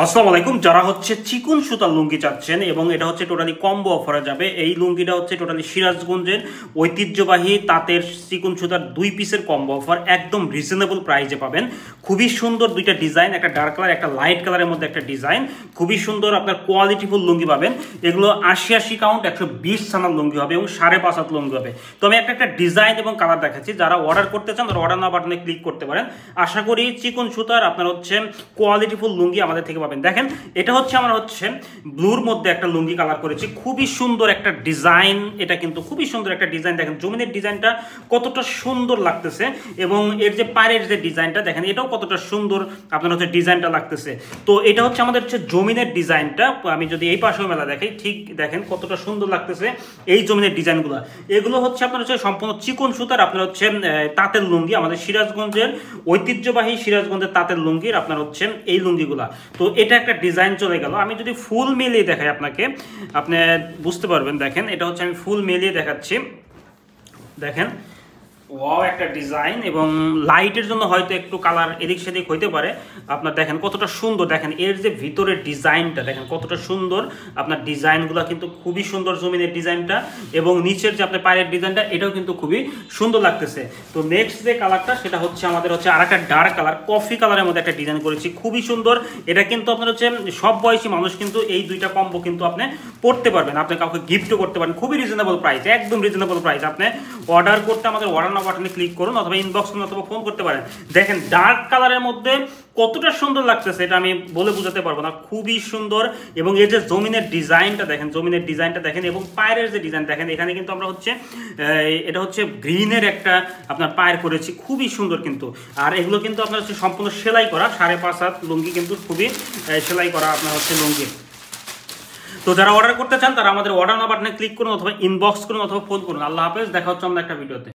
আসসালামু আলাইকুম। যারা হচ্ছে চিকন সুতার লুঙ্গি চাচ্ছেন এবং এটা হচ্ছে টোটালি কম্বো অফারে যাবে, এই লুঙ্গিটা হচ্ছে টোটালি সিরাজগঞ্জের ঐতিহ্যবাহী তাঁতের চিকন সুতার 2 পিসের কম্বো অফার, একদম রিজনেবল প্রাইসে পাবেন। খুবই সুন্দর দুইটা ডিজাইন, একটা ডার্ক কালার একটা লাইট কালারের মধ্যে একটা ডিজাইন, খুবই সুন্দর আপনার কোয়ালিটিফুল লুঙ্গি পাবেন। এগুলো 80 কাউন্ট 120 ছানার লুঙ্গি হবে এবং 5.5 হাত লুঙ্গি হবে। তো আমি একটা ডিজাইন এবং কালার দেখাচ্ছি, যারা অর্ডার করতে চান তারা অর্ডার নাও বাটনে ক্লিক করতে পারেন। আশা করি চিকন সুতার আপনার হচ্ছে কোয়ালিটিফুল লুঙ্গি আমাদের থেকে পাবেন। দেখেন এটা হচ্ছে আমরা হচ্ছে ব্লুর মধ্যে একটা লুঙ্গি কালার করেছি, খুবই সুন্দর একটা ডিজাইন। এটা কিন্তু খুবই সুন্দর একটা ডিজাইন, দেখেন জমিনের ডিজাইনটা কতটা সুন্দর লাগতেছে এবং এর যে পায়ের যে ডিজাইনটা দেখেন এটাও কতটা সুন্দর আপনার হচ্ছে ডিজাইনটা লাগতেছে। তো এটা হচ্ছে আমাদের হচ্ছে জমিনের ডিজাইনটা। আমি যদি এই পাশেও মেলা দেখাই, ঠিক দেখেন কতটা সুন্দর লাগতেছে এই জমিনের ডিজাইনগুলো। এগুলো হচ্ছে আপনার হচ্ছে সম্পূর্ণ চিকন সুতার আপনার হচ্ছে তাঁতের লুঙ্গি, আমাদের সিরাজগঞ্জের ঐতিহ্যবাহী সিরাজগঞ্জের তাঁতের লুঙ্গির আপনার হচ্ছে এই লুঙ্গিগুলা। তো এটা একটা ডিজাইন চলে গেল। আমি যদি ফুল মিলিয়ে দেখাই আপনাকে, আপনি বুঝতে পারবেন। দেখেন এটা হচ্ছে আমি ফুল মিলিয়ে দেখাচ্ছি, দেখেন ওয়াও একটা ডিজাইন এবং লাইটের জন্য হয়তো একটু কালার এদিক সেদিক হইতে পারে। আপনার দেখেন কতটা সুন্দর, দেখেন এর যে ভিতরের ডিজাইনটা দেখেন কতটা সুন্দর। আপনার ডিজাইনগুলো কিন্তু খুবই সুন্দর জমিনের ডিজাইনটা এবং নিচের যে আপনার পায়ের ডিজাইনটা এটাও কিন্তু খুবই সুন্দর লাগতেছে। তো নেক্সট যে কালারটা সেটা হচ্ছে আমাদের হচ্ছে আর একটা ডার্ক কালার কফি কালারের মধ্যে একটা ডিজাইন করেছি, খুবই সুন্দর। এটা কিন্তু আপনার হচ্ছে সব বয়সী মানুষ কিন্তু এই দুইটা কম্বো কিন্তু আপনি পড়তে পারবেন, আপনি কাউকে গিফটও করতে পারেন। খুবই রিজনেবল প্রাইস, একদম রিজনেবল প্রাইস। আপনি অর্ডার করতে আমাদের অর্ডার বাটনে ক্লিক করুন অথবা ইনবক্স করুন অথবা ফোন করতে পারেন। দেখেন ডার্ক কালারের মধ্যে কতটা সুন্দর লাগতেছে এটা আমি বলে বোঝাতে পারবো না, খুবই সুন্দর। এবং এই যে জমিনের ডিজাইনটা দেখেন, জমিনের ডিজাইনটা দেখেন এবং পায়ের যে ডিজাইন দেখেন, এখানে কিন্তু আমরা হচ্ছে এটা হচ্ছে গ্রিনের একটা আপনার পায়ের করেছি, খুবই সুন্দর কিন্তু। আর এগুলো কিন্তু আপনার হচ্ছে সম্পূর্ণ সেলাই করা 5.5 হাত লুঙ্গি, কিন্তু খুবই সেলাই করা আপনার হচ্ছে লুঙ্গি। তো যারা অর্ডার করতে চান তারা আমাদের অর্ডার বাটনে ক্লিক করুন অথবা ইনবক্স করুন অথবা ফোন করুন। আল্লাহ হাফেজ, দেখা হচ্ছে আমরা একটা ভিডিওতে।